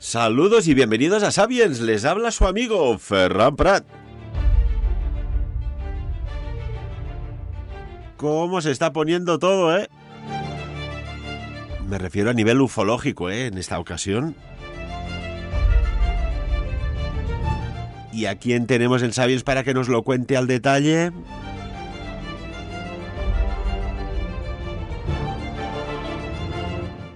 Saludos y bienvenidos a Sapiens, les habla su amigo Ferran Prat. ¿Cómo se está poniendo todo, eh? Me refiero a nivel ufológico, en esta ocasión. ¿Y a quién tenemos en Sapiens para que nos lo cuente al detalle?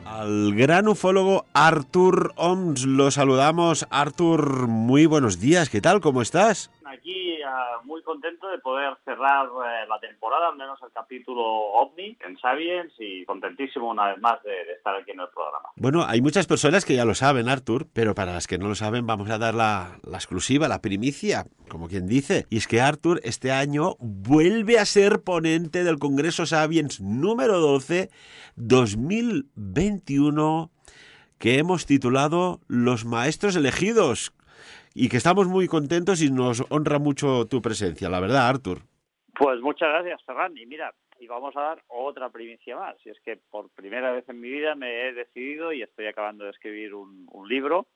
Al gran ufólogo Artur Oms, lo saludamos. Artur, muy buenos días, ¿qué tal? ¿Cómo estás? Aquí muy contento de poder cerrar la temporada, al menos el capítulo OVNI en Sapiens, y contentísimo una vez más de estar aquí en el programa. Bueno, hay muchas personas que ya lo saben, Artur, pero para las que no lo saben vamos a dar la exclusiva, la primicia, como quien dice. Y es que Artur este año vuelve a ser ponente del Congreso Sapiens número 12 2021, que hemos titulado Los Maestros Elegidos, y que estamos muy contentos y nos honra mucho tu presencia, la verdad, Artur. Pues muchas gracias, Ferran. Y mira, y vamos a dar otra primicia más. Y es que por primera vez en mi vida me he decidido y estoy acabando de escribir un libro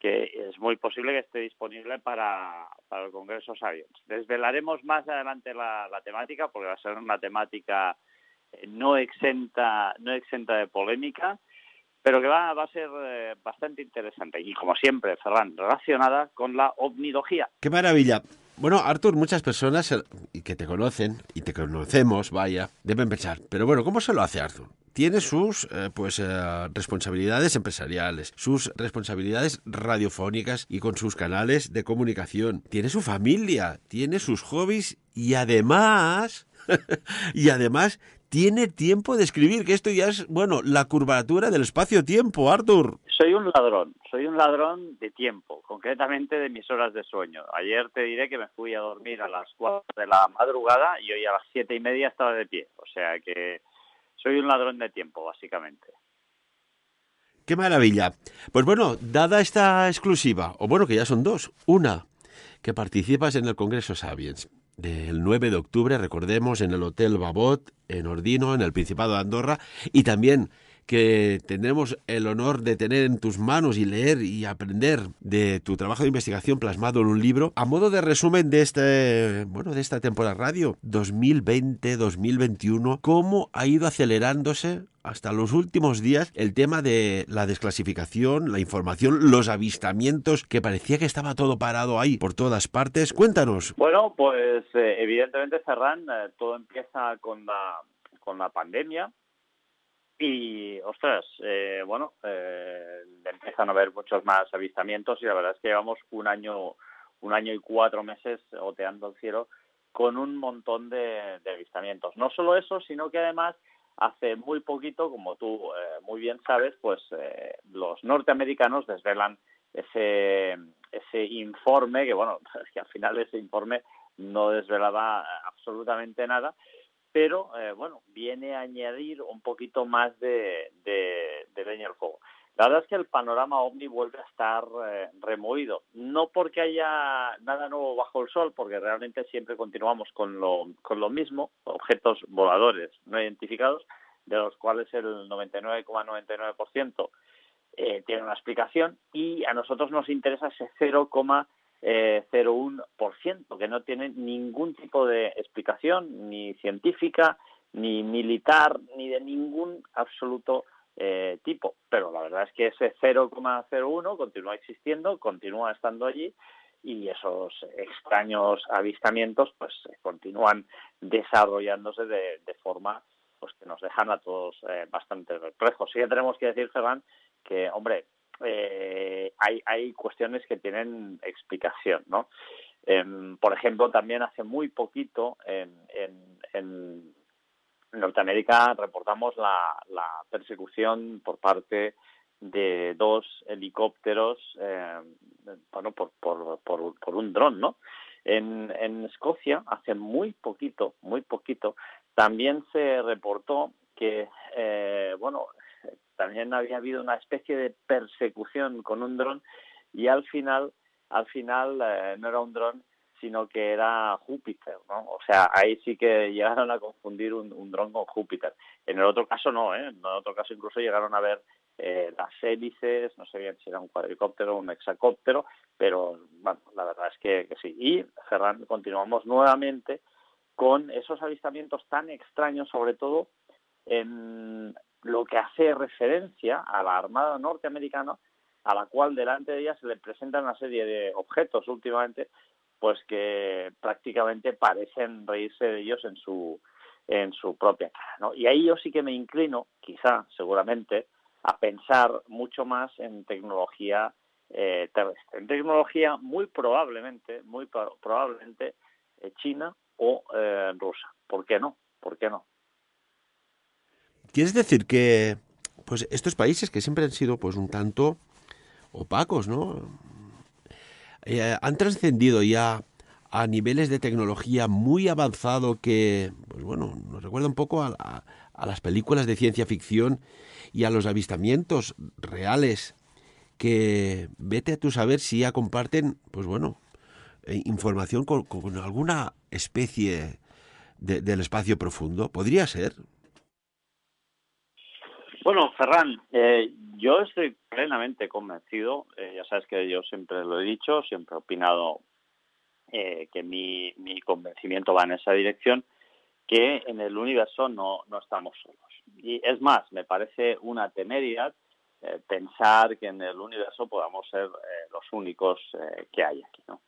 que es muy posible que esté disponible para el Congreso Sapiens. Desvelaremos más adelante la temática, porque va a ser una temática no exenta de polémica, pero que va a ser bastante interesante. Y como siempre, Ferran, relacionada con la ovnilogía. ¡Qué maravilla! Bueno, Artur, muchas personas que te conocen, y te conocemos, vaya, deben pensar, pero bueno, ¿cómo se lo hace Artur? Tiene sus responsabilidades empresariales, sus responsabilidades radiofónicas y con sus canales de comunicación. Tiene su familia, tiene sus hobbies y además tiene tiempo de escribir, que esto ya es, bueno, la curvatura del espacio-tiempo, Artur. Soy un ladrón de tiempo, concretamente de mis horas de sueño. Ayer te diré que me fui a dormir a las 4 de la madrugada y hoy a las 7:30 estaba de pie. O sea que soy un ladrón de tiempo, básicamente. ¡Qué maravilla! Pues bueno, dada esta exclusiva, o bueno, que ya son dos, una, que participas en el Congreso Sapiens del 9 de octubre, recordemos, en el Hotel Babot, en Ordino, en el Principado de Andorra, y también que tendremos el honor de tener en tus manos y leer y aprender de tu trabajo de investigación plasmado en un libro, a modo de resumen de esta temporada radio 2020-2021, cómo ha ido acelerándose hasta los últimos días el tema de la desclasificación, la información, los avistamientos, que parecía que estaba todo parado ahí por todas partes. Cuéntanos. Bueno, pues evidentemente, Ferran, todo empieza con la pandemia. Y, ostras, empiezan a haber muchos más avistamientos y la verdad es que llevamos un año y 4 meses oteando el cielo con un montón de avistamientos. No solo eso, sino que además hace muy poquito, como tú muy bien sabes, pues los norteamericanos desvelan ese informe, que bueno, es que al final ese informe no desvelaba absolutamente nada, pero viene a añadir un poquito más de leña al fuego. La verdad es que el panorama OVNI vuelve a estar removido, no porque haya nada nuevo bajo el sol, porque realmente siempre continuamos con lo mismo, objetos voladores no identificados, de los cuales el 99,99% tiene una explicación, y a nosotros nos interesa ese 0,01%, que no tiene ningún tipo de explicación, ni científica, ni militar, ni de ningún absoluto tipo. Pero la verdad es que ese 0,01 continúa existiendo, continúa estando allí, y esos extraños avistamientos pues continúan desarrollándose de forma pues que nos dejan a todos bastante perplejos. Sí que tenemos que decir, Ferran, que, hombre, hay cuestiones que tienen explicación, ¿no? Por ejemplo, también hace muy poquito en Norteamérica reportamos la persecución por parte de 2 helicópteros, por un dron, ¿no? En Escocia, hace muy poquito, también se reportó que, también había habido una especie de persecución con un dron, y al final no era un dron, sino que era Júpiter, ¿no? O sea, ahí sí que llegaron a confundir un dron con Júpiter. En el otro caso no, ¿eh? En el otro caso incluso llegaron a ver las hélices, no sé bien si era un cuadricóptero o un hexacóptero, pero bueno, la verdad es que sí. Y, Ferran, continuamos nuevamente con esos avistamientos tan extraños, sobre todo en lo que hace referencia a la Armada norteamericana, a la cual delante de ella se le presentan una serie de objetos últimamente, pues que prácticamente parecen reírse de ellos en su propia cara, ¿no? Y ahí yo sí que me inclino, quizá, seguramente, a pensar mucho más en tecnología terrestre, en tecnología muy probablemente china o rusa. ¿Por qué no? ¿Por qué no? ¿Quieres decir que pues estos países que siempre han sido pues un tanto opacos, ¿no? Han trascendido ya a niveles de tecnología muy avanzado que, pues bueno, nos recuerda un poco a las películas de ciencia ficción y a los avistamientos reales que vete a tu saber si ya comparten, pues bueno, información con alguna especie del espacio profundo. ¿Podría ser? Bueno, Ferran, yo estoy plenamente convencido, ya sabes que yo siempre lo he dicho, siempre he opinado que mi convencimiento va en esa dirección, que en el universo no estamos solos. Y es más, me parece una temeridad pensar que en el universo podamos ser los únicos que hay aquí, ¿no?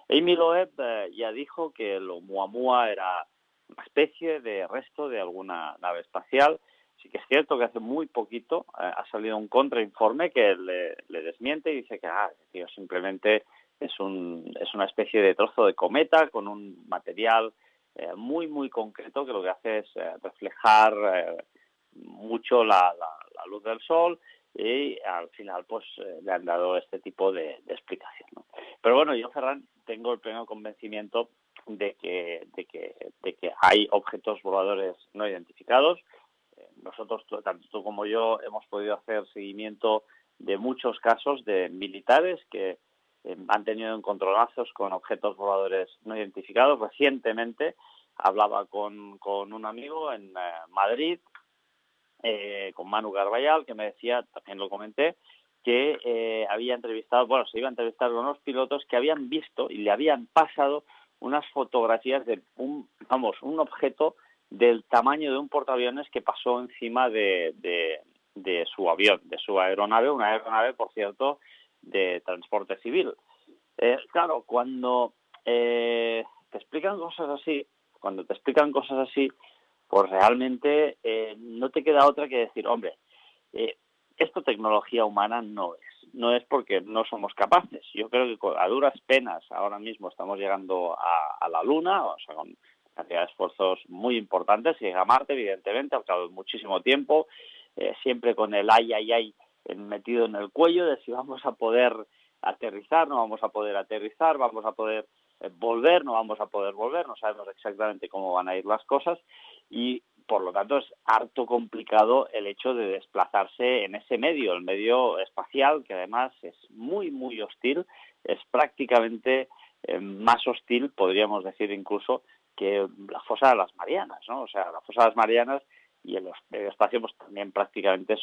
Amy Loeb ya dijo que el Oumuamua era una especie de resto de alguna nave espacial. Sí que es cierto que hace muy poquito ha salido un contrainforme que le desmiente y dice que tío, simplemente es una especie de trozo de cometa con un material muy, muy concreto que lo que hace es reflejar mucho la luz del sol y al final pues le han dado este tipo de explicación, ¿no? Pero bueno, yo, Ferran, tengo el pleno convencimiento de que hay objetos voladores no identificados. Nosotros, tanto tú como yo, hemos podido hacer seguimiento de muchos casos de militares que han tenido encontronazos con objetos voladores no identificados. Recientemente hablaba con un amigo en Madrid, con Manu Garbayal, que me decía, también lo comenté, que había entrevistado, bueno, se iba a entrevistar con unos pilotos que habían visto y le habían pasado unas fotografías de un objeto del tamaño de un portaaviones que pasó encima de su avión, de su aeronave, una aeronave, por cierto, de transporte civil. Claro, cuando te explican cosas así, pues realmente no te queda otra que decir, hombre, esto tecnología humana no es porque no somos capaces. Yo creo que a duras penas ahora mismo estamos llegando a la Luna, o sea, con cantidad de esfuerzos muy importantes, y a Marte, evidentemente, al cabo de muchísimo tiempo, siempre con el ay metido en el cuello de si vamos a poder aterrizar, no vamos a poder aterrizar, vamos a poder volver, no vamos a poder volver, no sabemos exactamente cómo van a ir las cosas y por lo tanto es harto complicado el hecho de desplazarse en ese medio, el medio espacial, que además es muy, muy hostil, es prácticamente más hostil, podríamos decir incluso, que la fosa de las Marianas, ¿no? O sea, la fosa de las Marianas y el espacio pues también prácticamente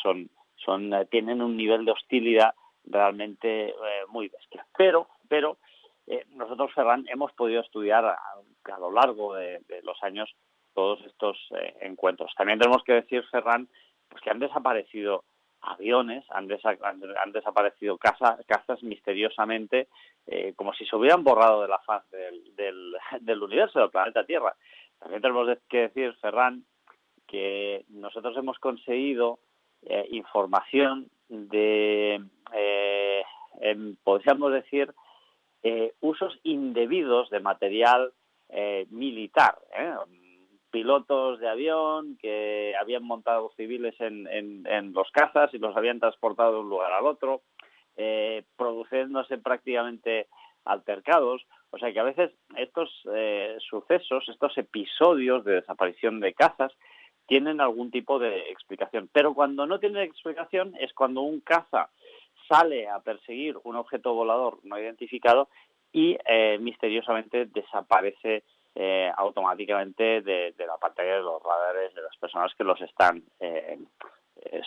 tienen un nivel de hostilidad realmente muy bestia. Pero nosotros, Ferran, hemos podido estudiar a lo largo de los años todos estos encuentros. También tenemos que decir, Ferran, pues que han desaparecido aviones, han desaparecido cazas misteriosamente, como si se hubieran borrado de la faz del universo, del planeta Tierra. También tenemos que decir, Ferran, que nosotros hemos conseguido información de, podríamos decir, usos indebidos de material militar, pilotos de avión que habían montado civiles en los cazas y los habían transportado de un lugar al otro, produciéndose prácticamente altercados. O sea que a veces estos sucesos, estos episodios de desaparición de cazas tienen algún tipo de explicación. Pero cuando no tienen explicación es cuando un caza sale a perseguir un objeto volador no identificado y misteriosamente desaparece automáticamente de la pantalla de los radares de las personas que los están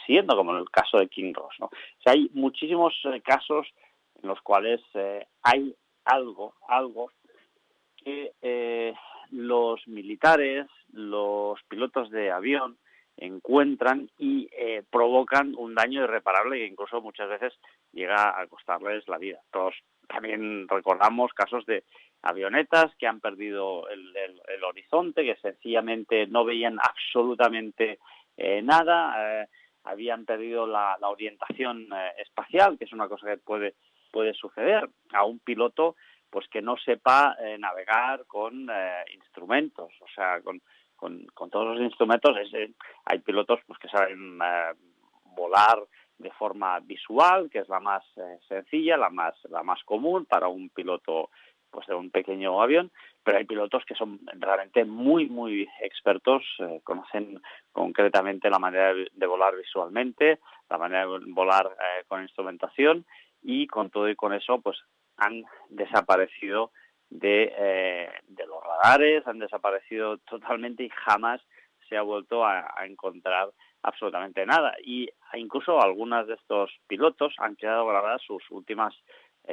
siguiendo, como en el caso de King Ross, ¿no? O sea, hay muchísimos casos en los cuales hay algo que los militares, los pilotos de avión encuentran y provocan un daño irreparable que incluso muchas veces llega a costarles la vida. Todos también recordamos casos de avionetas que han perdido el horizonte, que sencillamente no veían absolutamente nada, habían perdido la orientación espacial, que es una cosa que puede suceder a un piloto pues que no sepa navegar con instrumentos, o sea, con todos los instrumentos. Hay pilotos pues que saben volar de forma visual, que es la más sencilla, la más común para un piloto pues de un pequeño avión, pero hay pilotos que son realmente muy expertos, conocen concretamente la manera de volar visualmente, la manera de volar con instrumentación, y con todo y con eso pues han desaparecido de los radares, han desaparecido totalmente y jamás se ha vuelto a encontrar absolutamente nada. Y incluso algunos de estos pilotos han quedado grabadas sus últimas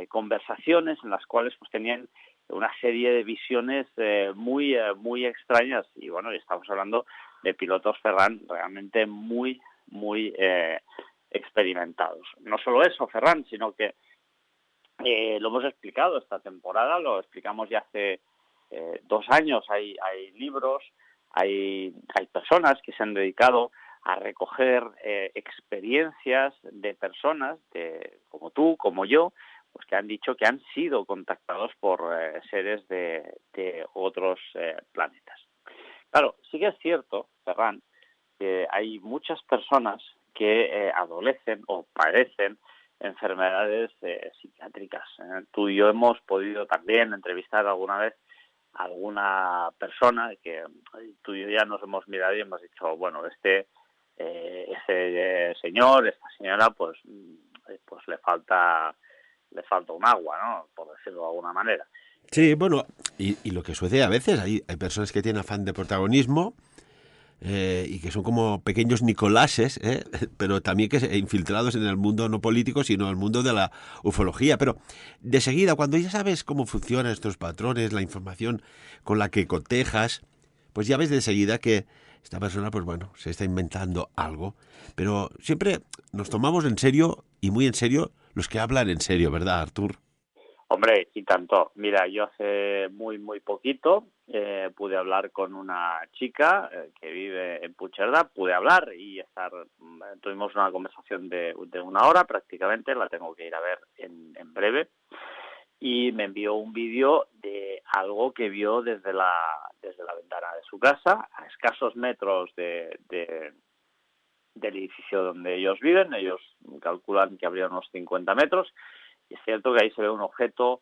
conversaciones en las cuales pues tenían una serie de visiones muy extrañas. Y bueno, estamos hablando de pilotos, Ferran, realmente muy experimentados. No solo eso, Ferran, sino que lo hemos explicado esta temporada, lo explicamos ya hace 2 años. Hay libros, hay personas que se han dedicado a recoger experiencias de personas como tú, como yo, pues que han dicho que han sido contactados por seres de otros planetas. Claro, sí que es cierto, Ferran, que hay muchas personas que adolecen o padecen enfermedades psiquiátricas. Tú y yo hemos podido también entrevistar alguna vez a alguna persona que tú y yo ya nos hemos mirado y hemos dicho, bueno, ese señor, esta señora, pues le falta un agua, ¿no? Por decirlo de alguna manera. Sí, bueno, y lo que sucede a veces, hay personas que tienen afán de protagonismo y que son como pequeños Nicolases, pero también que infiltrados en el mundo no político, sino en el mundo de la ufología. Pero de seguida, cuando ya sabes cómo funcionan estos patrones, la información con la que cotejas, pues ya ves de seguida que esta persona, pues bueno, se está inventando algo. Pero siempre nos tomamos en serio, y muy en serio, los que hablan en serio, ¿verdad, Artur? Hombre, y tanto. Mira, yo hace muy poquito pude hablar con una chica que vive en Puigcerdá. Pude hablar y tuvimos una conversación de 1 hora prácticamente. La tengo que ir a ver en breve. Y me envió un vídeo de algo que vio desde la ventana de su casa, a escasos metros del edificio donde ellos viven. Ellos calculan que habría unos 50 metros. Y es cierto que ahí se ve un objeto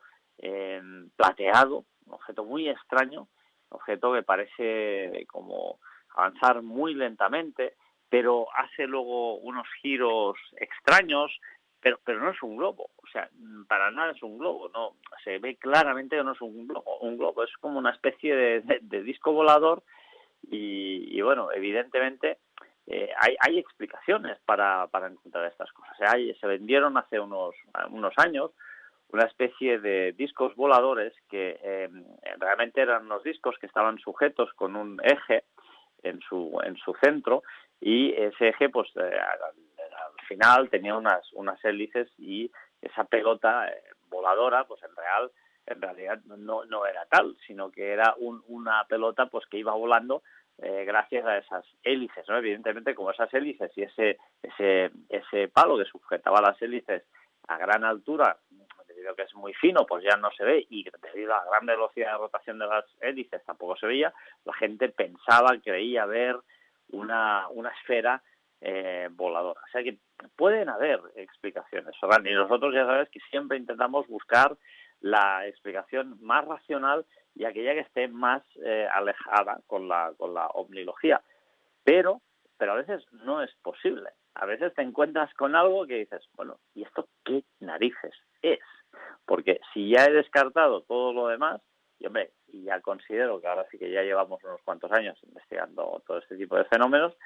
plateado, un objeto muy extraño, un objeto que parece como avanzar muy lentamente, pero hace luego unos giros extraños, pero no es un globo, o sea, para nada es un globo, no, se ve claramente que no es un globo es como una especie de disco volador. Y bueno, evidentemente hay explicaciones para encontrar estas cosas. Se vendieron hace unos años una especie de discos voladores que realmente eran unos discos que estaban sujetos con un eje en su centro, y ese eje pues al final tenía unas hélices, y esa pelota voladora pues en realidad no era tal, sino que era una pelota pues que iba volando gracias a esas hélices, ¿no? Evidentemente, como esas hélices y ese palo que sujetaba las hélices a gran altura, debido a que es muy fino, pues ya no se ve, y debido a la gran velocidad de rotación de las hélices tampoco se veía, la gente creía ver una esfera voladora. O sea que pueden haber explicaciones, Ferran, y nosotros ya sabes que siempre intentamos buscar la explicación más racional y aquella que esté más alejada con la omnilogía. Pero a veces no es posible. A veces te encuentras con algo que dices, bueno, ¿y esto qué narices es? porque si ya he descartado todo lo demás, y hombre, y ya considero que ahora sí que ya llevamos unos cuantos años investigando todo este tipo de fenómenos,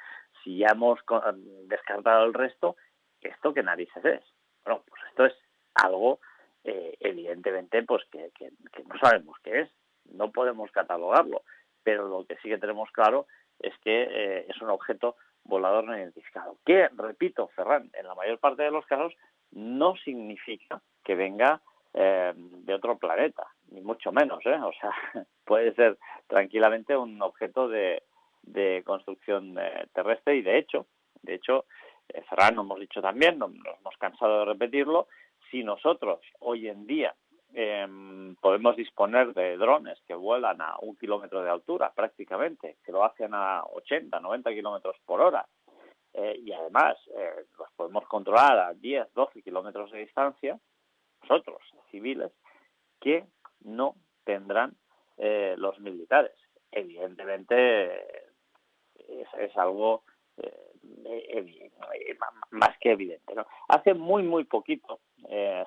si ya hemos descartado el resto, ¿esto qué narices es? Bueno, pues esto es algo evidentemente pues que no sabemos qué es, no podemos catalogarlo, pero lo que sí que tenemos claro es que es un objeto volador no identificado, que, repito, Ferran, en la mayor parte de los casos no significa que venga de otro planeta, ni mucho menos, ¿eh? O sea, puede ser tranquilamente un objeto de construcción terrestre y de hecho, Ferran, hemos dicho también, no nos hemos cansado de repetirlo, si nosotros hoy en día podemos disponer de drones que vuelan a 1 kilómetro de altura prácticamente, que lo hacen a 80, 90 kilómetros por hora, y además los podemos controlar a 10, 12 kilómetros de distancia, nosotros, civiles, que no tendrán los militares. Evidentemente es algo más que evidente, ¿no? Hace muy poquito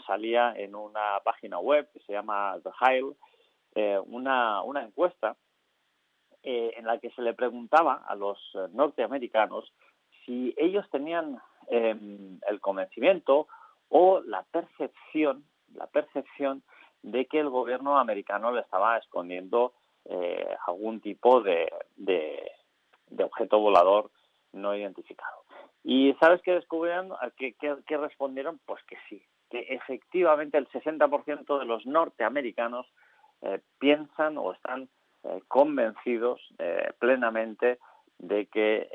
salía en una página web que se llama The Hill una encuesta en la que se le preguntaba a los norteamericanos si ellos tenían el convencimiento o la percepción de que el gobierno americano le estaba escondiendo algún tipo de objeto volador no identificado. ¿Y sabes qué descubrieron? ¿Qué respondieron? Pues que sí, que efectivamente el 60% de los norteamericanos piensan o están convencidos plenamente de que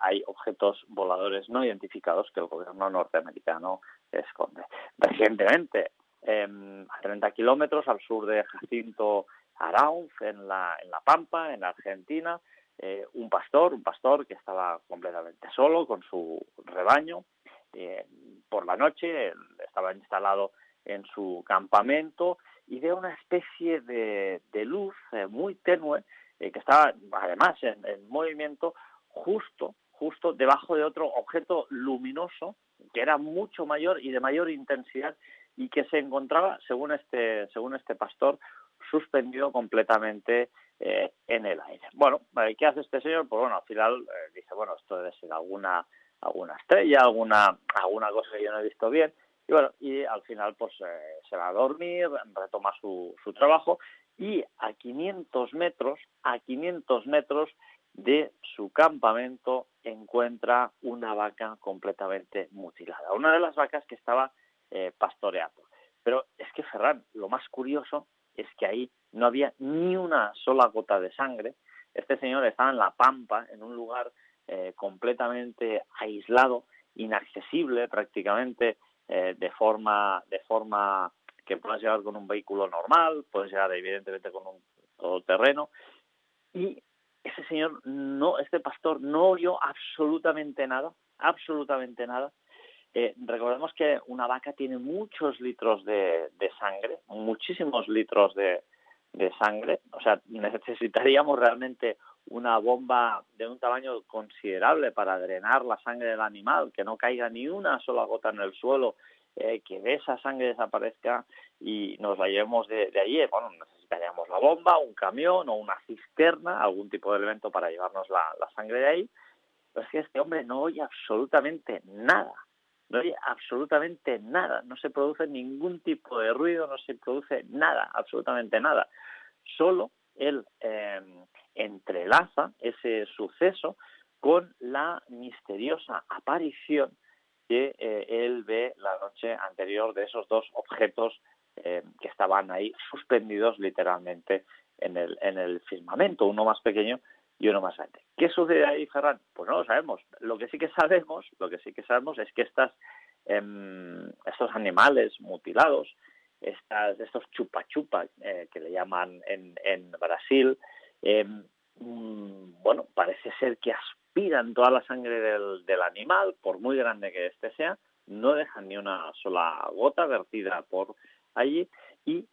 hay objetos voladores no identificados que el gobierno norteamericano esconde. Recientemente, a 30 kilómetros al sur de Jacinto Arauz, en la Pampa, en Argentina, un pastor que estaba completamente solo con su rebaño. Por la noche estaba instalado en su campamento y ve una especie de luz muy tenue que estaba además en movimiento justo debajo de otro objeto luminoso que era mucho mayor y de mayor intensidad y que se encontraba, según este pastor, suspendido completamente en el aire. Bueno, ¿qué hace este señor? Pues bueno, al final dice, bueno, esto debe ser alguna estrella, alguna cosa que yo no he visto bien. Y bueno, y al final pues se va a dormir, retoma su trabajo y a 500 metros de su campamento encuentra una vaca completamente mutilada. Una de las vacas que estaba pastoreando. Pero es que, Ferran, lo más curioso es que ahí no había ni una sola gota de sangre. Este señor estaba en la Pampa, en un lugar completamente aislado, inaccesible prácticamente, de forma que puedas llegar con un vehículo normal, puedes llegar evidentemente con un todoterreno, y este pastor no oyó absolutamente nada. Recordemos que una vaca tiene muchos litros de sangre, muchísimos litros de sangre, o sea, necesitaríamos realmente una bomba de un tamaño considerable para drenar la sangre del animal, que no caiga ni una sola gota en el suelo, que de esa sangre desaparezca y nos la llevemos de allí. Bueno, necesitaríamos la bomba, un camión o una cisterna, algún tipo de elemento para llevarnos la sangre de ahí. Pero es que este hombre no oye absolutamente nada. No se produce ningún tipo de ruido, no se produce nada, absolutamente nada. Solo él entrelaza ese suceso con la misteriosa aparición que él ve la noche anterior de esos dos objetos que estaban ahí suspendidos literalmente en el firmamento, uno más pequeño y uno más grande. ¿Qué sucede ahí, Ferran? Pues no lo sabemos. Lo que sí que sabemos es que estos animales mutilados, estos chupa-chupa que le llaman en Brasil, bueno, parece ser que aspiran toda la sangre del animal, por muy grande que éste sea, no dejan ni una sola gota vertida por allí y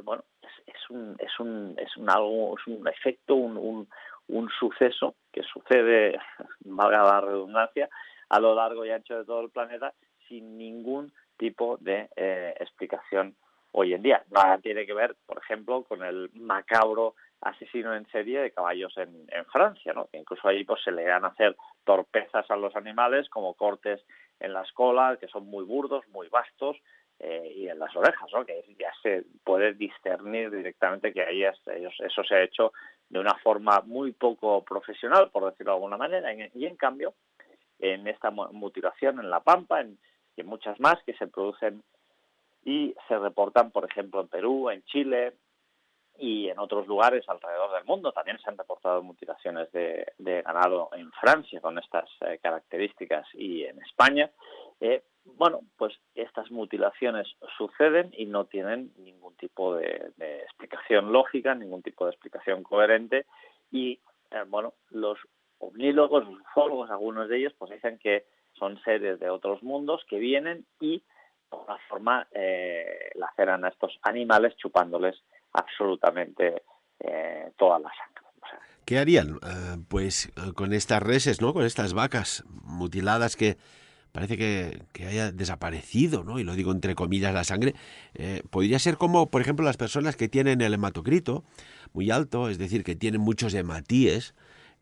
bueno, es un efecto, un suceso que sucede, valga la redundancia, a lo largo y ancho de todo el planeta sin ningún tipo de explicación hoy en día. Nada tiene que ver, por ejemplo, con el macabro asesino en serie de caballos en Francia, ¿no? Que incluso ahí pues se le dan a hacer torpezas a los animales, como cortes en las colas, que son muy burdos, muy vastos, y en las orejas, ¿no? Que ya se puede discernir directamente que ahí eso se ha hecho de una forma muy poco profesional, por decirlo de alguna manera, y en cambio, en esta mutilación en la pampa y en muchas más que se producen y se reportan, por ejemplo, en Perú, en Chile y en otros lugares alrededor del mundo. También se han reportado mutilaciones de ganado en Francia con estas características y en España. Bueno, pues estas mutilaciones suceden y no tienen ningún tipo de explicación lógica, ningún tipo de explicación coherente y, bueno, los omnívogos, los ufólogos, algunos de ellos, pues dicen que son seres de otros mundos que vienen y, de alguna forma, laceran a estos animales chupándoles absolutamente toda la sangre. O sea, ¿qué harían? Pues con estas reses, ¿no? Con estas vacas mutiladas que parece que haya desaparecido, ¿no? Y lo digo entre comillas, la sangre. Podría ser como, por ejemplo, las personas que tienen el hematocrito muy alto, es decir, que tienen muchos hematíes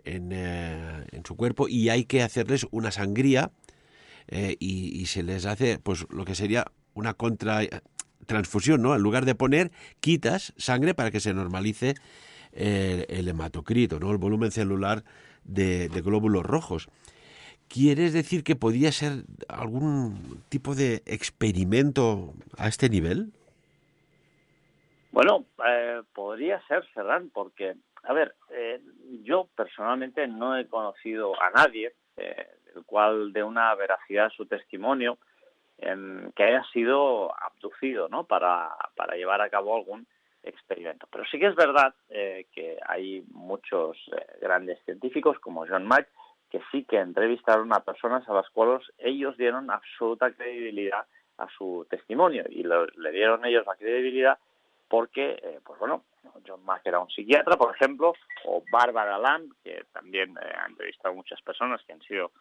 en su cuerpo y hay que hacerles una sangría y se les hace pues lo que sería una transfusión, ¿no? En lugar de poner, quitas sangre para que se normalice el hematocrito, ¿no? El volumen celular de glóbulos rojos. ¿Quieres decir que podría ser algún tipo de experimento a este nivel? bueno, podría ser, Ferran, porque, a ver, yo personalmente no he conocido a nadie el cual de una veracidad su testimonio que haya sido abducido, ¿no? Para llevar a cabo algún experimento. Pero sí que es verdad que hay muchos grandes científicos como John Mack que sí que entrevistaron a personas a las cuales ellos dieron absoluta credibilidad a su testimonio y le dieron ellos la credibilidad porque, pues bueno, John Mack era un psiquiatra, por ejemplo, o Barbara Lamb, que también ha entrevistado a muchas personas que han sido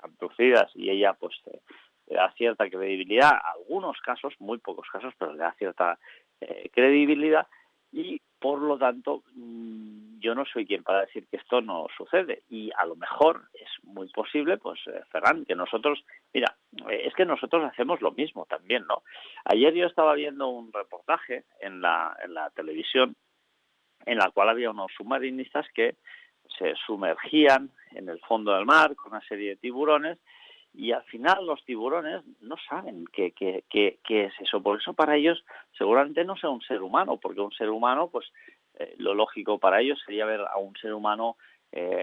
abducidas y ella pues le da cierta credibilidad a algunos casos, muy pocos casos, pero le da cierta credibilidad y por lo tanto yo no soy quien para decir que esto no sucede y a lo mejor es muy posible, pues Ferran, que nosotros, mira, es que nosotros hacemos lo mismo también, ¿no? Ayer yo estaba viendo un reportaje en la televisión en la cual había unos submarinistas que se sumergían en el fondo del mar con una serie de tiburones y al final los tiburones no saben qué es eso. Por eso para ellos seguramente no sea un ser humano, porque un ser humano, pues lo lógico para ellos sería ver a un ser humano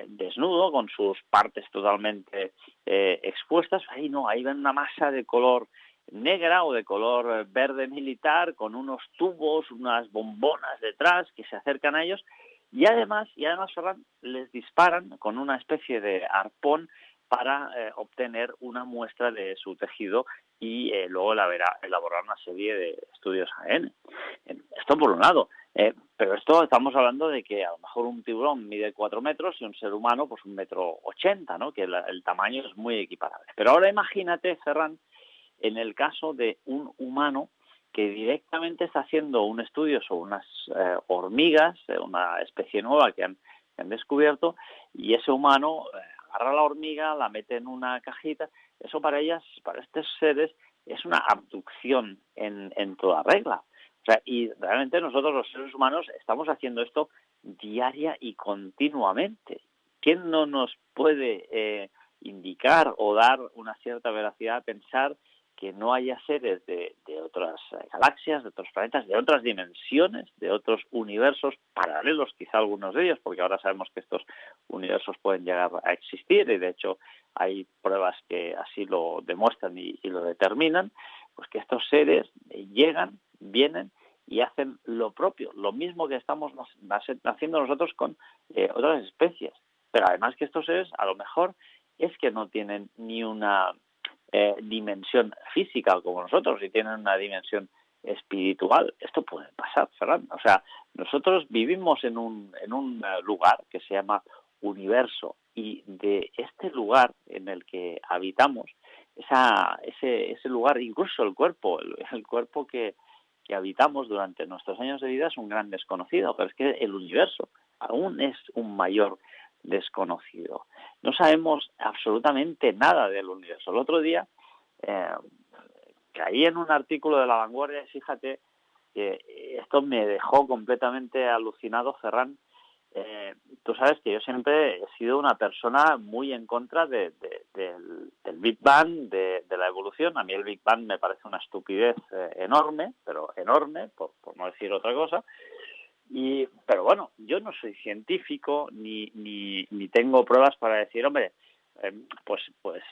desnudo, con sus partes totalmente expuestas. Ahí no, ahí ven una masa de color negra o de color verde militar con unos tubos, unas bombonas detrás que se acercan a ellos y además Ferran, les disparan con una especie de arpón para obtener una muestra de su tejido y luego elaborar una serie de estudios ADN. Esto por un lado. Pero esto estamos hablando de que a lo mejor un tiburón mide 4 metros y un ser humano pues 1,80 m, ¿no? Que el tamaño es muy equiparable. Pero ahora imagínate, Ferran, en el caso de un humano que directamente está haciendo un estudio sobre unas hormigas, una especie nueva que han descubierto, y ese humano agarra la hormiga, la mete en una cajita. Eso para estos seres, es una abducción en toda regla. O sea, y realmente nosotros los seres humanos estamos haciendo esto diaria y continuamente. ¿Quién no nos puede indicar o dar una cierta veracidad a pensar que no haya seres de otras galaxias, de otros planetas, de otras dimensiones, de otros universos paralelos, quizá algunos de ellos, porque ahora sabemos que estos universos pueden llegar a existir y de hecho hay pruebas que así lo demuestran y lo determinan, pues que estos seres llegan, vienen y hacen lo propio, lo mismo que estamos haciendo nosotros con otras especies. Pero además que estos seres a lo mejor es que no tienen ni una dimensión física como nosotros y tienen una dimensión espiritual. Esto puede pasar, Ferran. O sea, nosotros vivimos en un lugar que se llama universo y de este lugar en el que habitamos ese lugar, incluso el cuerpo, el cuerpo que habitamos durante nuestros años de vida es un gran desconocido, pero es que el universo aún es un mayor desconocido. No sabemos absolutamente nada del universo. El otro día caí en un artículo de La Vanguardia y fíjate que esto me dejó completamente alucinado, Ferran. Tú sabes que yo siempre he sido una persona muy en contra del Big Bang, de la evolución. A mí el Big Bang me parece una estupidez enorme, pero enorme, por no decir otra cosa. Pero bueno, yo no soy científico ni tengo pruebas para decir, hombre, pues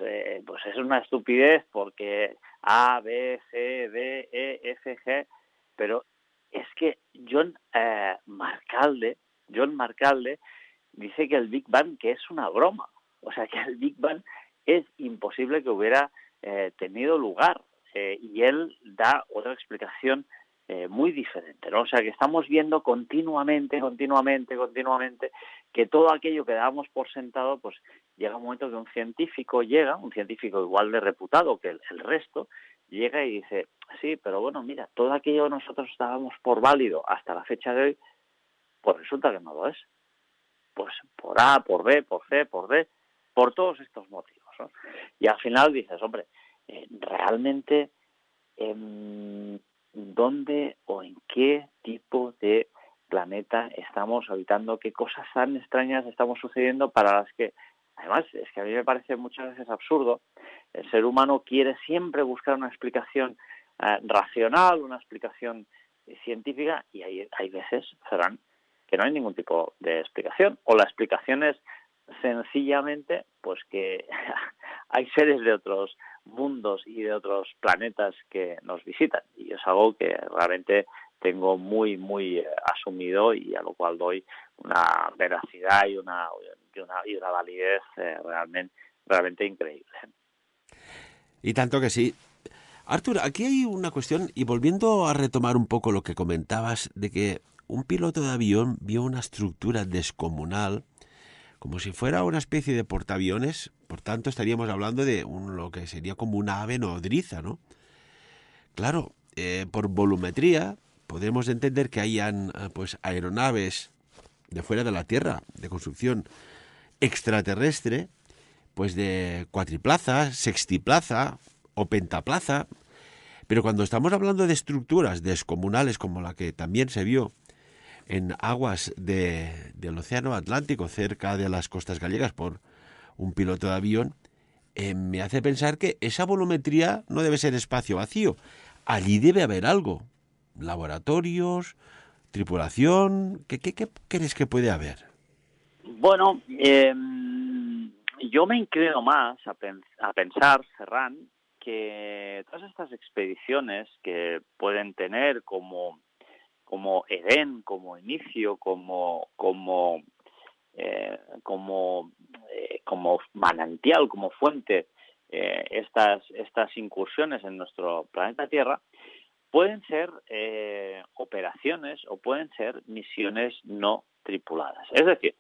es una estupidez porque A, B, C, D, E, F, G, pero es que John Marcalde dice que el Big Bang que es una broma, o sea que el Big Bang es imposible que hubiera tenido lugar, y él da otra explicación muy diferente, ¿no? O sea que estamos viendo continuamente que todo aquello que dábamos por sentado, pues llega un momento que un científico igual de reputado que el resto, llega y dice, sí, pero bueno, mira, todo aquello que nosotros dábamos por válido hasta la fecha de hoy, pues resulta que no lo es. Pues por A, por B, por C, por D, por todos estos motivos, ¿no? Y al final dices, hombre, realmente, ¿dónde o en qué tipo de planeta estamos habitando? ¿Qué cosas tan extrañas estamos sucediendo para las que, además, es que a mí me parece muchas veces absurdo? El ser humano quiere siempre buscar una explicación racional, una explicación científica, y hay veces, Ferran, que no hay ningún tipo de explicación, o la explicación es sencillamente pues que hay seres de otros mundos y de otros planetas que nos visitan, y es algo que realmente tengo muy asumido y a lo cual doy una veracidad y una validez realmente increíble. Y tanto que sí. Artur, aquí hay una cuestión, y volviendo a retomar un poco lo que comentabas, de que un piloto de avión vio una estructura descomunal, como si fuera una especie de portaaviones, por tanto estaríamos hablando de lo que sería como una ave nodriza, ¿no? Claro, por volumetría podemos entender que hayan pues aeronaves de fuera de la Tierra, de construcción extraterrestre, pues de cuatriplaza, sextiplaza o pentaplaza. Pero cuando estamos hablando de estructuras descomunales como la que también se vio en aguas del Océano Atlántico, cerca de las costas gallegas, por un piloto de avión, me hace pensar que esa volumetría no debe ser espacio vacío. Allí debe haber algo. Laboratorios, tripulación. ¿Qué crees que puede haber? Bueno, yo me inclino más a pensar, Ferran, que todas estas expediciones que pueden tener como Edén, como inicio, como manantial, como fuente, estas incursiones en nuestro planeta Tierra, pueden ser operaciones o pueden ser misiones no tripuladas. Es decir,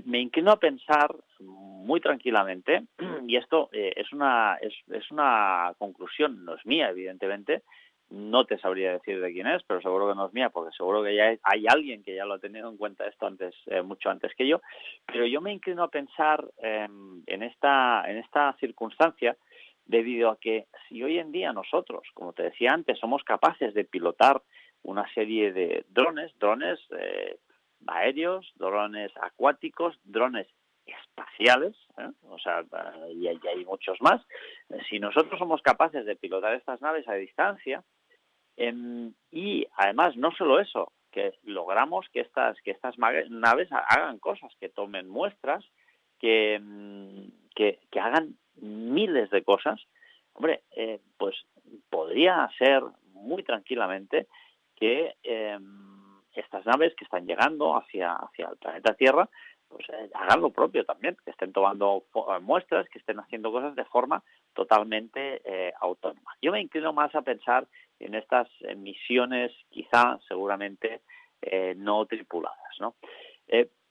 me inclino a pensar muy tranquilamente, y esto es una conclusión, no es mía, evidentemente, no te sabría decir de quién es, pero seguro que no es mía, porque seguro que ya hay alguien que ya lo ha tenido en cuenta esto mucho antes que yo, pero yo me inclino a pensar en esta circunstancia, debido a que si hoy en día nosotros, como te decía antes, somos capaces de pilotar una serie de drones aéreos, drones acuáticos, drones espaciales, o sea, y hay muchos más. Si nosotros somos capaces de pilotar estas naves a distancia, y además no solo eso, que logramos que estas naves hagan cosas, que tomen muestras, que hagan miles de cosas, hombre, pues podría ser muy tranquilamente que estas naves que están llegando hacia el planeta Tierra, pues hagan lo propio también, que estén tomando muestras, que estén haciendo cosas de forma totalmente autónoma. Yo me inclino más a pensar en estas misiones, quizá, seguramente, no tripuladas, ¿no?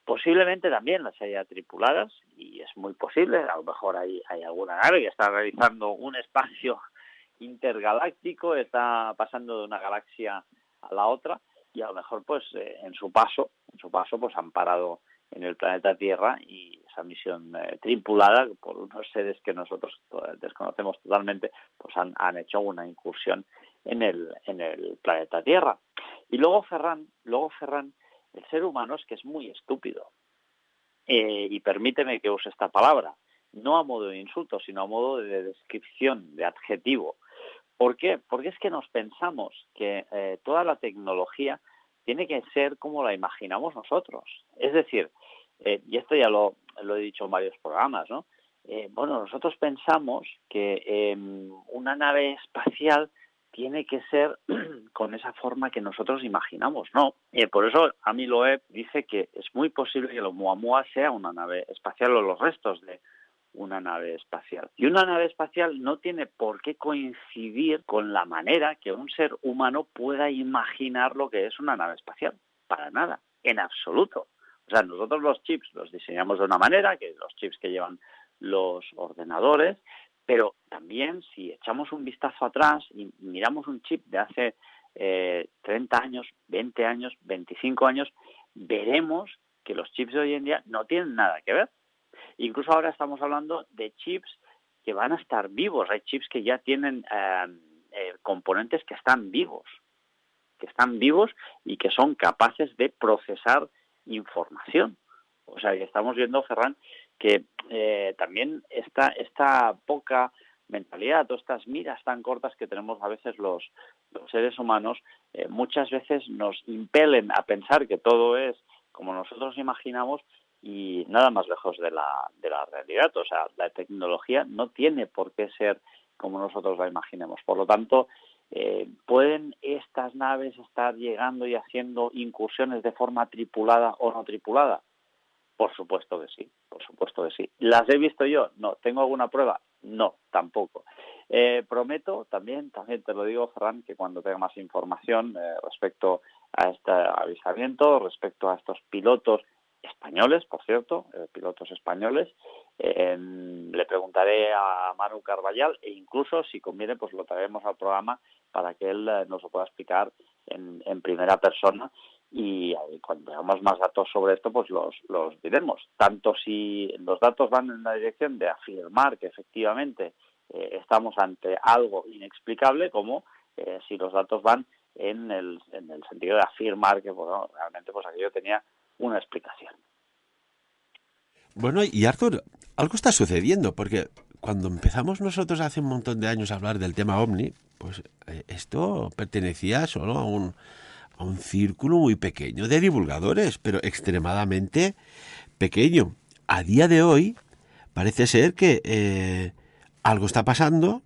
Posiblemente también las haya tripuladas, y es muy posible, a lo mejor hay alguna nave que está realizando un espacio intergaláctico, está pasando de una galaxia a la otra, y a lo mejor pues en su paso pues han parado en el planeta Tierra, y esa misión tripulada por unos seres que nosotros desconocemos totalmente, pues han hecho una incursión en el planeta Tierra. Y luego Ferran, el ser humano es que es muy estúpido. Y permíteme que use esta palabra, no a modo de insulto, sino a modo de descripción, de adjetivo. ¿Por qué? Porque es que nos pensamos que toda la tecnología tiene que ser como la imaginamos nosotros. Es decir, y esto ya lo he dicho en varios programas, ¿no? Bueno, nosotros pensamos que una nave espacial tiene que ser con esa forma que nosotros imaginamos, ¿no? Por eso Amy Loeb dice que es muy posible que el Oumuamua sea una nave espacial o los restos de una nave espacial. Y una nave espacial no tiene por qué coincidir con la manera que un ser humano pueda imaginar lo que es una nave espacial. Para nada, en absoluto. O sea, nosotros los chips los diseñamos de una manera, que los chips que llevan los ordenadores, pero también si echamos un vistazo atrás y miramos un chip de hace 30 años, 20 años, 25 años, veremos que los chips de hoy en día no tienen nada que ver. Incluso ahora estamos hablando de chips que van a estar vivos. Hay chips que ya tienen componentes que están vivos y que son capaces de procesar información. O sea, que estamos viendo, Ferran, que también esta poca mentalidad o estas miras tan cortas que tenemos a veces los seres humanos, muchas veces nos impelen a pensar que todo es como nosotros imaginamos, y nada más lejos de la realidad. O sea, la tecnología no tiene por qué ser como nosotros la imaginemos. Por lo tanto, ¿pueden estas naves estar llegando y haciendo incursiones de forma tripulada o no tripulada? Por supuesto que sí, por supuesto que sí. ¿Las he visto yo? No. ¿Tengo alguna prueba? No, tampoco. Prometo, también te lo digo, Ferran, que cuando tenga más información respecto a este avisamiento, respecto a estos pilotos españoles, por cierto, pilotos españoles, le preguntaré a Manu Carballal, e incluso, si conviene, pues lo traeremos al programa para que él nos lo pueda explicar en primera persona, y cuando tengamos más datos sobre esto, pues los diremos. Tanto si los datos van en la dirección de afirmar que efectivamente estamos ante algo inexplicable, como si los datos van en el sentido de afirmar que, bueno, realmente pues aquello tenía una explicación. Bueno, y Arthur, algo está sucediendo, porque cuando empezamos nosotros hace un montón de años a hablar del tema OVNI, pues esto pertenecía solo a un círculo muy pequeño de divulgadores, pero extremadamente pequeño. A día de hoy parece ser que algo está pasando,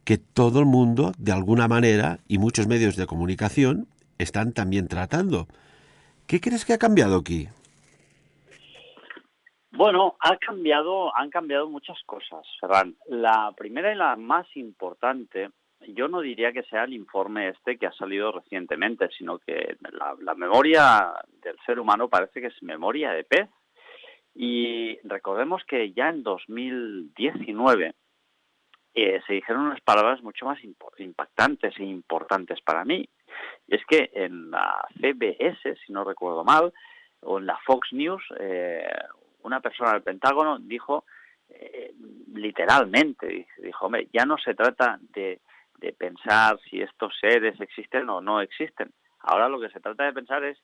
que todo el mundo, de alguna manera, y muchos medios de comunicación, están también tratando. ¿Qué crees que ha cambiado aquí? Bueno, han cambiado muchas cosas, Ferran. La primera y la más importante, yo no diría que sea el informe este que ha salido recientemente, sino que la memoria del ser humano parece que es memoria de pez. Y recordemos que ya en 2019 se dijeron unas palabras mucho más impactantes e importantes para mí. Y es que en la CBS, si no recuerdo mal, o en la Fox News, una persona del Pentágono dijo literalmente, dijo, hombre, ya no se trata de pensar si estos seres existen o no existen. Ahora lo que se trata de pensar es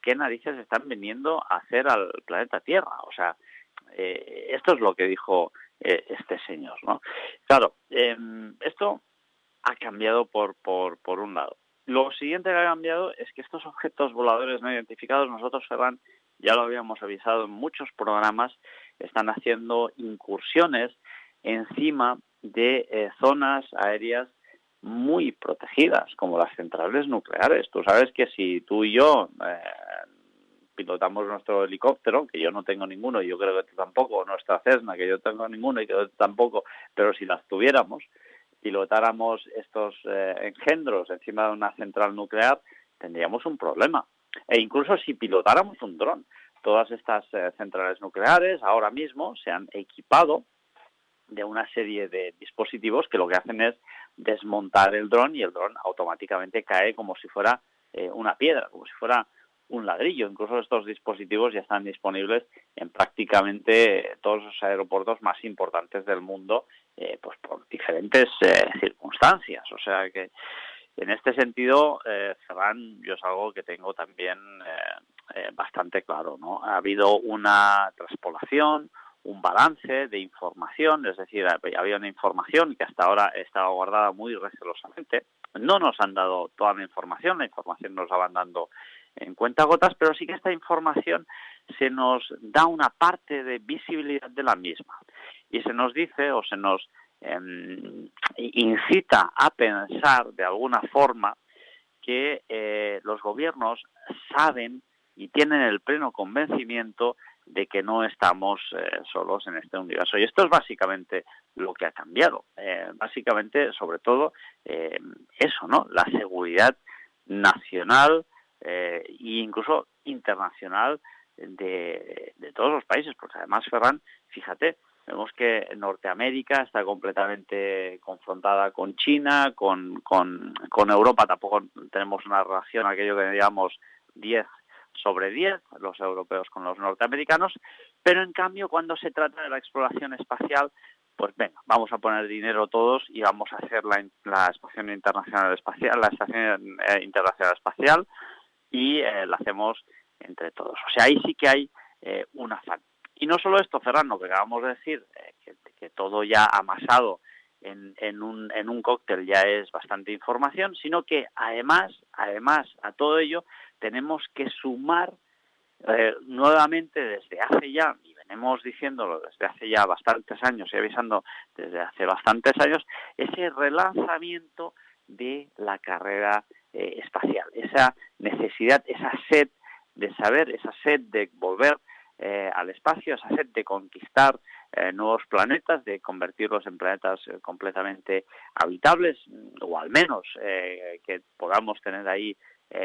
qué narices están viniendo a hacer al planeta Tierra. O sea, esto es lo que dijo este señor, ¿no? Claro, esto ha cambiado por un lado. Lo siguiente que ha cambiado es que estos objetos voladores no identificados, nosotros, Ferran, ya lo habíamos avisado en muchos programas, están haciendo incursiones encima de zonas aéreas muy protegidas, como las centrales nucleares. Tú sabes que si tú y yo pilotamos nuestro helicóptero, que yo no tengo ninguno y yo creo que tú tampoco, nuestra Cessna, que yo tengo ninguno y que tú tampoco, pero si las tuviéramos, pilotáramos estos engendros encima de una central nuclear, tendríamos un problema. E incluso si pilotáramos un dron, todas estas centrales nucleares ahora mismo se han equipado de una serie de dispositivos que lo que hacen es desmontar el dron y el dron automáticamente cae como si fuera una piedra, como si fuera un ladrillo. Incluso estos dispositivos ya están disponibles en prácticamente todos los aeropuertos más importantes del mundo, pues por diferentes circunstancias. O sea que en este sentido, Ferran, yo es algo que tengo también bastante claro, ¿no? Ha habido una traspolación, un balance de información, es decir, había una información que hasta ahora estaba guardada muy recelosamente. No nos han dado toda la información nos la van dando en cuentagotas, pero sí que esta información se nos da una parte de visibilidad de la misma y se nos dice o se nos incita a pensar de alguna forma que los gobiernos saben y tienen el pleno convencimiento de que no estamos solos en este universo. Y esto es básicamente lo que ha cambiado. Básicamente, sobre todo, eso, ¿no? La seguridad nacional e incluso internacional de todos los países. Porque además, Ferran, fíjate, vemos que Norteamérica está completamente confrontada con China, con Europa tampoco tenemos una relación, aquello que digamos 10/10, los europeos con los norteamericanos, pero en cambio cuando se trata de la exploración espacial, pues venga, vamos a poner dinero todos y vamos a hacer la Estación Internacional Espacial, la Estación Internacional Espacial y la hacemos entre todos. O sea, ahí sí que hay un afán. Y no solo esto, Ferran, lo que acabamos de decir, que todo ya amasado en un cóctel ya es bastante información, sino que además a todo ello tenemos que sumar nuevamente desde hace ya, y venimos diciéndolo desde hace ya bastantes años y avisando desde hace bastantes años, ese relanzamiento de la carrera espacial, esa necesidad, esa sed de saber, esa sed de volver al espacio, esa sed de conquistar nuevos planetas, de convertirlos en planetas completamente habitables, o al menos que podamos tener ahí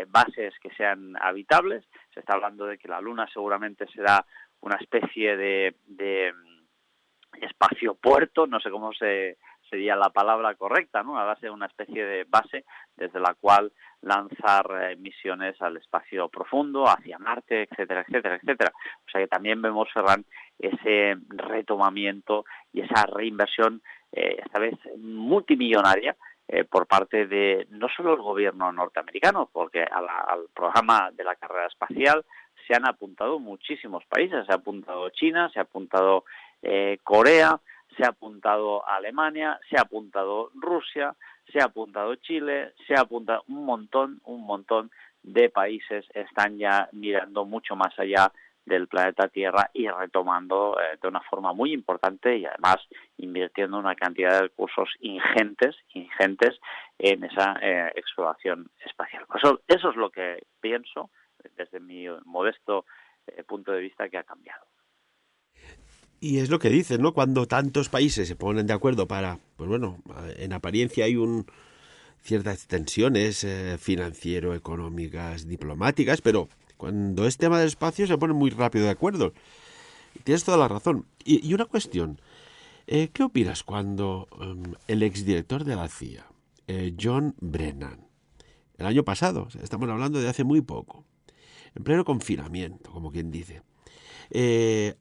bases que sean habitables. Se está hablando de que la Luna seguramente será una especie de espacio puerto, no sé cómo sería la palabra correcta, ¿no? Una especie de base desde la cual lanzar misiones al espacio profundo, hacia Marte, etcétera, etcétera, etcétera. O sea que también vemos, Ferran, ese retomamiento y esa reinversión, esta vez multimillonaria, por parte de no solo el gobierno norteamericano, porque al programa de la carrera espacial se han apuntado muchísimos países, se ha apuntado China, se ha apuntado Corea, se ha apuntado Alemania, se ha apuntado Rusia, se ha apuntado Chile, se ha apuntado un montón de países están ya mirando mucho más allá del planeta Tierra y retomando de una forma muy importante y además invirtiendo una cantidad de recursos ingentes en esa exploración espacial. Eso es lo que pienso desde mi modesto punto de vista que ha cambiado. Y es lo que dices, ¿no? Cuando tantos países se ponen de acuerdo para, pues bueno, en apariencia hay ciertas tensiones financiero-económicas, diplomáticas, pero cuando es tema del espacio se ponen muy rápido de acuerdo. Tienes toda la razón. Y una cuestión, ¿qué opinas cuando el exdirector de la CIA, John Brennan, el año pasado, o sea, estamos hablando de hace muy poco, en pleno confinamiento, como quien dice,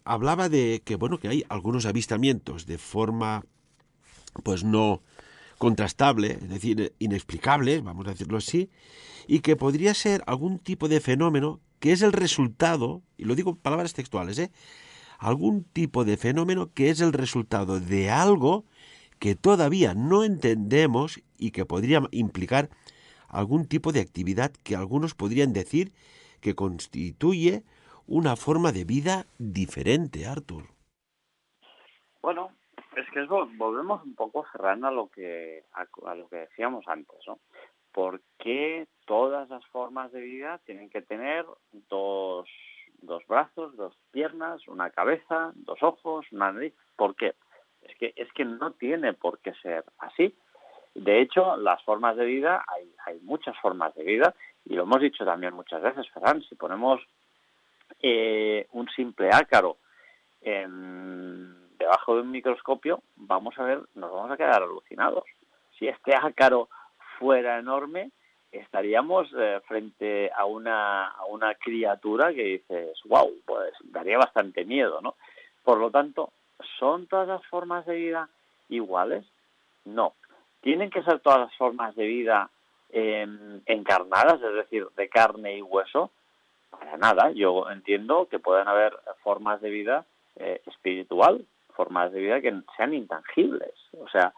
hablaba de que, bueno, que hay algunos avistamientos de forma, pues no contrastable, es decir, inexplicable, vamos a decirlo así, y que podría ser algún tipo de fenómeno que es el resultado, y lo digo en palabras textuales, algún tipo de fenómeno que es el resultado de algo que todavía no entendemos y que podría implicar algún tipo de actividad que algunos podrían decir que constituye una forma de vida diferente, Artur. Bueno, es que volvemos un poco cerrando a lo que decíamos antes, ¿no? ¿Por qué todas las formas de vida tienen que tener dos brazos, dos piernas, una cabeza, dos ojos, una nariz? ¿Por qué? Es que no tiene por qué ser así. De hecho, las formas de vida, hay muchas formas de vida, y lo hemos dicho también muchas veces, Ferran, si ponemos un simple ácaro debajo de un microscopio, nos vamos a quedar alucinados. Si este ácaro fuera enorme, estaríamos frente a una criatura que dices, wow, pues daría bastante miedo, ¿no? Por lo tanto, ¿son todas las formas de vida iguales? No. ¿Tienen que ser todas las formas de vida encarnadas, es decir, de carne y hueso? Para nada. Yo entiendo que pueden haber formas de vida espiritual, formas de vida que sean intangibles, o sea,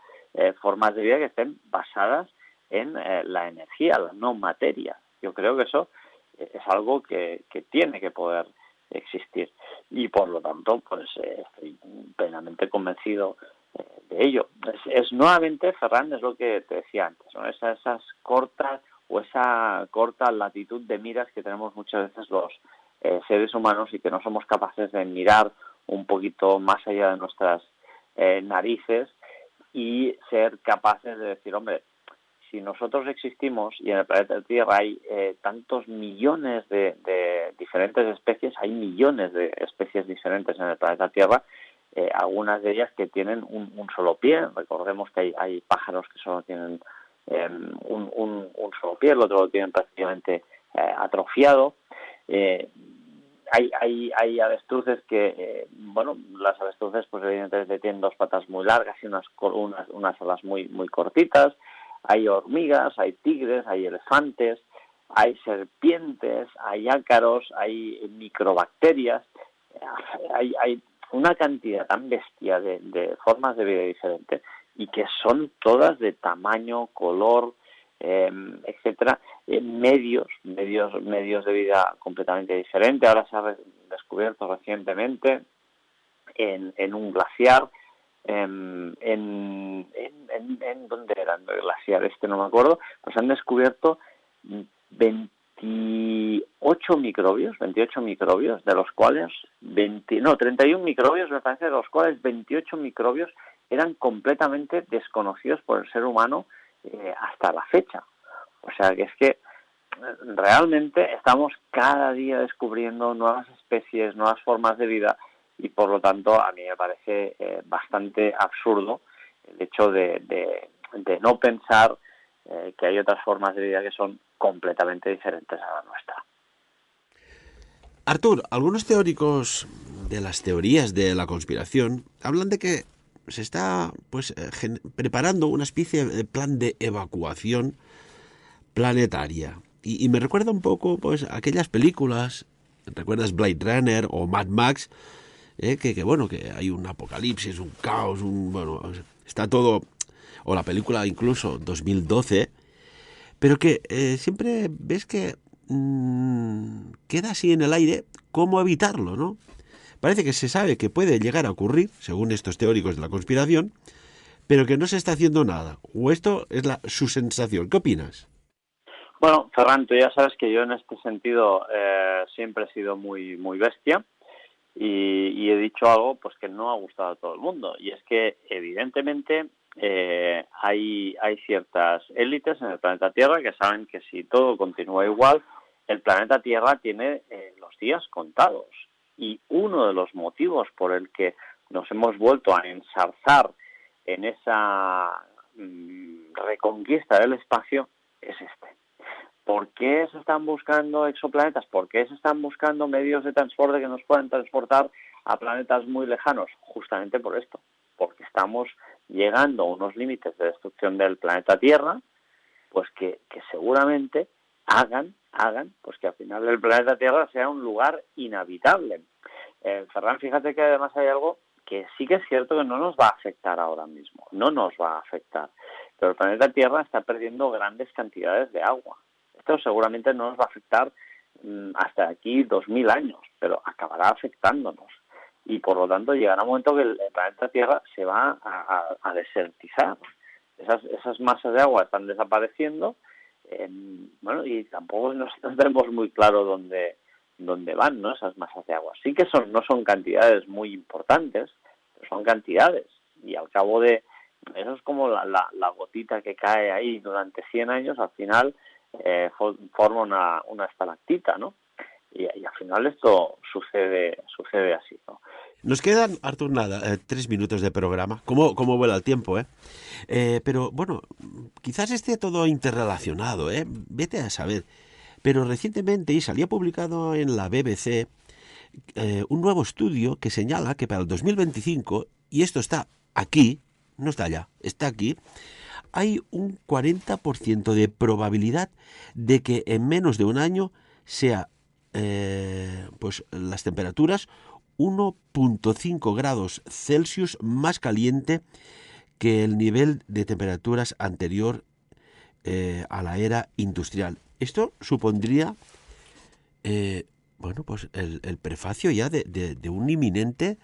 formas de vida que estén basadas en la energía, la no materia. Yo creo que eso es algo que tiene que poder existir y por lo tanto pues estoy plenamente convencido de ello. Es nuevamente, Ferran, es lo que te decía antes, ¿no? Esas cortas o esa corta latitud de miras que tenemos muchas veces los seres humanos y que no somos capaces de mirar un poquito más allá de nuestras narices y ser capaces de decir, hombre, si nosotros existimos y en el planeta Tierra hay tantos millones de diferentes especies, hay millones de especies diferentes en el planeta Tierra, algunas de ellas que tienen un solo pie. Recordemos que hay pájaros que solo tienen un solo pie, el otro lo tienen prácticamente atrofiado. Hay avestruces que, las avestruces pues evidentemente tienen dos patas muy largas y unas alas muy cortitas. Hay hormigas, hay tigres, hay elefantes, hay serpientes, hay ácaros, hay microbacterias, hay una cantidad tan bestia de formas de vida diferentes y que son todas de tamaño, color, etcétera, medios de vida completamente diferentes. Ahora se ha descubierto recientemente en un glaciar, en ¿dónde era el glaciar? No me acuerdo, pues han descubierto 28 microbios, de los cuales 31 microbios, me parece, de los cuales 28 microbios eran completamente desconocidos por el ser humano hasta la fecha. O sea que es que realmente estamos cada día descubriendo nuevas especies, nuevas formas de vida y por lo tanto a mí me parece bastante absurdo el hecho de no pensar que hay otras formas de vida que son completamente diferentes a la nuestra. Artur, algunos teóricos de las teorías de la conspiración hablan de que se está preparando una especie de plan de evacuación planetaria. Y me recuerda un poco pues aquellas películas, ¿recuerdas Blade Runner o Mad Max? Que hay un apocalipsis, un caos, está todo, o la película incluso 2012, pero que siempre ves que queda así en el aire cómo evitarlo, ¿no? Parece que se sabe que puede llegar a ocurrir, según estos teóricos de la conspiración, pero que no se está haciendo nada. O esto es su sensación. ¿Qué opinas? Bueno, Ferran, tú ya sabes que yo en este sentido siempre he sido muy bestia y he dicho algo pues que no ha gustado a todo el mundo. Y es que evidentemente hay ciertas élites en el planeta Tierra que saben que si todo continúa igual, el planeta Tierra tiene los días contados. Y uno de los motivos por el que nos hemos vuelto a ensarzar en esa reconquista del espacio es este. ¿Por qué se están buscando exoplanetas? ¿Por qué se están buscando medios de transporte que nos puedan transportar a planetas muy lejanos? Justamente por esto, porque estamos llegando a unos límites de destrucción del planeta Tierra, pues que seguramente hagan pues que al final el planeta Tierra sea un lugar inhabitable. Ferran, fíjate que además hay algo que sí que es cierto que no nos va a afectar ahora mismo, no nos va a afectar, pero el planeta Tierra está perdiendo grandes cantidades de agua. Esto seguramente no nos va a afectar hasta aquí 2000 años, pero acabará afectándonos. Y por lo tanto llegará un momento que el planeta Tierra se va a desertizar. Esas masas de agua están desapareciendo, y tampoco no tenemos muy claro dónde van, ¿no?, esas masas de agua. Sí que no son cantidades muy importantes, pero son cantidades. Y al cabo de... Eso es como la gotita que cae ahí durante 100 años, al final forma una estalactita, ¿no? y al final esto sucede así, ¿no? Nos quedan, Artur, nada, 3 minutos de programa. ¿Cómo vuela el tiempo, eh? Pero bueno, quizás esté todo interrelacionado, ¿eh? Vete a saber. Pero recientemente, y salía publicado en la BBC, un nuevo estudio que señala que para el 2025, y esto está aquí, no está allá, está aquí, hay un 40% de probabilidad de que en menos de un año sea pues las temperaturas 1,5 grados Celsius más caliente que el nivel de temperaturas anterior a la era industrial. Esto supondría bueno, pues el prefacio ya de un inminente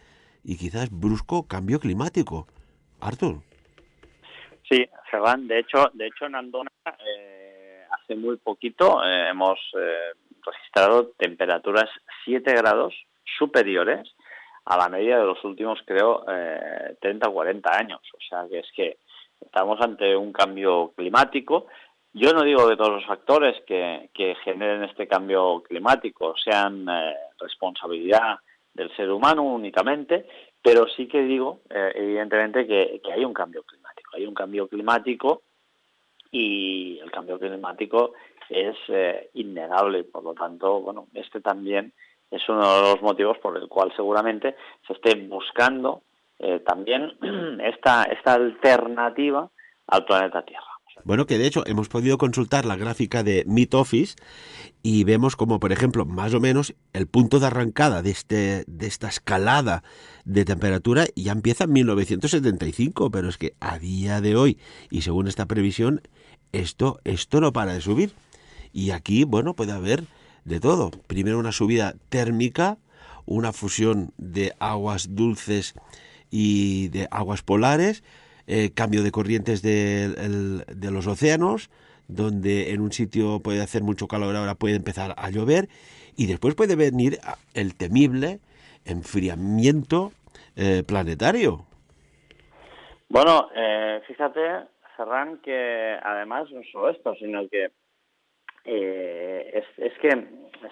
y quizás brusco cambio climático. Artur. Sí, Ferran, de hecho en Andorra hace muy poquito hemos registrado temperaturas 7 grados superiores a la media de los últimos, creo, 30 o 40 años. O sea, que estamos ante un cambio climático. Yo no digo que todos los factores que generen este cambio climático sean responsabilidad del ser humano únicamente, pero sí que digo, evidentemente, que hay un cambio climático. Hay un cambio climático y el cambio climático es innegable. Por lo tanto, bueno, este también es uno de los motivos por el cual seguramente se esté buscando también esta alternativa al planeta Tierra. Bueno, que de hecho hemos podido consultar la gráfica de Met Office y vemos como, por ejemplo, más o menos el punto de arrancada de esta escalada de temperatura ya empieza en 1975, pero es que a día de hoy, y según esta previsión, esto no para de subir. Y aquí, bueno, puede haber de todo. Primero una subida térmica, una fusión de aguas dulces y de aguas polares, cambio de corrientes de los océanos, donde en un sitio puede hacer mucho calor, ahora puede empezar a llover, y después puede venir el temible enfriamiento planetario. Bueno, fíjate, Ferran, que además no solo esto, sino que es que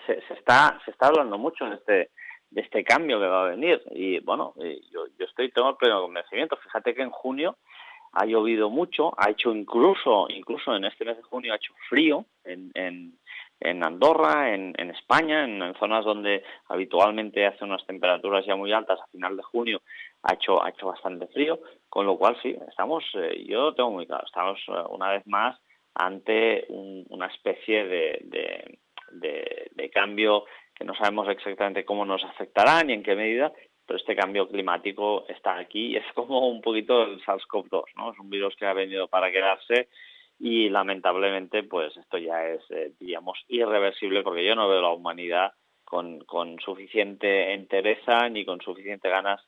se está hablando mucho de este cambio que va a venir, y bueno, yo tengo el pleno convencimiento. Fíjate que en junio ha llovido mucho, ha hecho incluso en este mes de junio ha hecho frío en Andorra, en España, en zonas donde habitualmente hace unas temperaturas ya muy altas. A final de junio ha hecho bastante frío, con lo cual sí, yo lo tengo muy claro, estamos una vez más ante una especie de cambio que no sabemos exactamente cómo nos afectará ni en qué medida, pero este cambio climático está aquí y es como un poquito el SARS-CoV-2, ¿no? Es un virus que ha venido para quedarse y lamentablemente pues esto ya es, diríamos, irreversible, porque yo no veo a la humanidad con suficiente entereza ni con suficiente ganas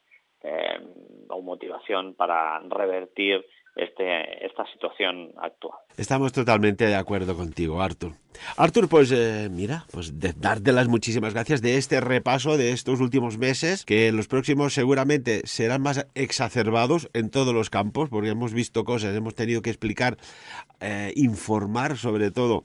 o motivación para revertir esta situación actual. Estamos totalmente de acuerdo contigo, Artur. Artur, pues mira, pues darte las muchísimas gracias de este repaso de estos últimos meses, que en los próximos seguramente serán más exacerbados en todos los campos, porque hemos visto cosas, hemos tenido que explicar, informar sobre todo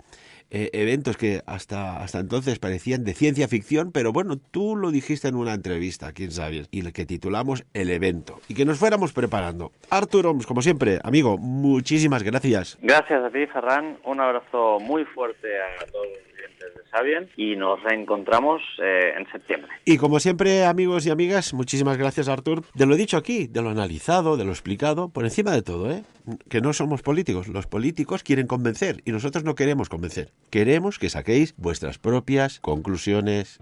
eventos que hasta entonces parecían de ciencia ficción, pero bueno, tú lo dijiste en una entrevista, quién sabe, y que titulamos El evento, y que nos fuéramos preparando. Artur Oms, como siempre, amigo, muchísimas gracias. Gracias a ti, Ferran, un abrazo muy fuerte a todos los clientes de Sapiens y nos reencontramos en septiembre. Y como siempre, amigos y amigas, muchísimas gracias, Artur, de lo dicho aquí, de lo analizado, de lo explicado, por encima de todo, que no somos políticos. Los políticos quieren convencer y nosotros no queremos convencer. Queremos que saquéis vuestras propias conclusiones.